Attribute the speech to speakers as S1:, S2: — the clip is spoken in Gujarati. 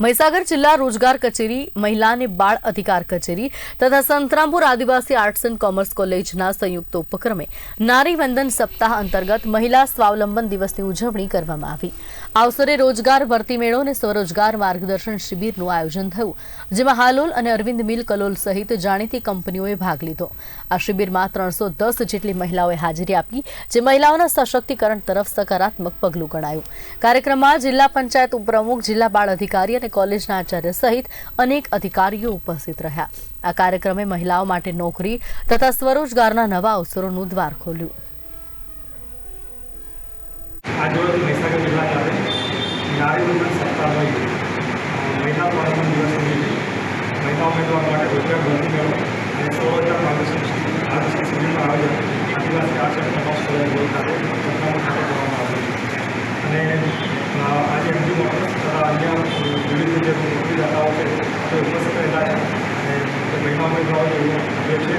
S1: મહીસાગર જિલ્લા રોજગાર કચેરી, મહિલા અને બાળ અધિકાર કચેરી તથા સંતરામપુર આદિવાસી આર્ટ્સ એન્ડ કોમર્સ કોલેજના સંયુક્ત ઉપક્રમે નારી વંદન સપ્તાહ અંતર્ગત મહિલા સ્વાવલંબન દિવસની ઉજવણી કરવામાં આવી। આ અવસરે રોજગાર ભરતી મેળો અને સ્વરોજગાર માર્ગદર્શન શિબિરનું આયોજન થયું, જેમાં હાલોલ અને અરવિંદ મિલ કલોલ સહિત જાણીતી કંપનીઓએ ભાગ લીધો। આ શિબિરમાં 310 જેટલી મહિલાઓએ હાજરી આપી, જે મહિલાઓના સશક્તિકરણ તરફ સકારાત્મક પગલું ગણાયું। કાર્યક્રમમાં જિલ્લા પંચાયત ઉપપ્રમુખ, જિલ્લા બાળ અધિકારી અને કોલેજના આચાર્ય સહિત અનેક અધિકારીઓ ઉપસ્થિત રહ્યા। આ કાર્યક્રમે મહિલાઓ માટે નોકરી તથા સ્વરોજગારના નવા અવસરોનું દ્વાર ખોલ્યું।
S2: આજરોજ મહીસાગર જિલ્લા ખાતે નારી વંદન સપ્તાહમાં મહિલા સ્વાવલંબન દિવસ નિમિત્તે મહિલા ઉમેદવાર માટે રોજગાર ભરતી મેળો અને સ્વરોજગાર માર્ગદર્શન શિબિરનું આયોજન આદિવાસી આર્ટ્સ એન્ડ કોમર્સ કોલેજ ખાતે સંતરામપુર ખાતે કરવામાં આવ્યું અને આજે એમજી મોટર્સ તથા અન્ય વિવિધ જે નોકરીદાતાઓ છે તે ઉપસ્થિત રહેલા છે અને મહિલા ઉમેદવારો જે છે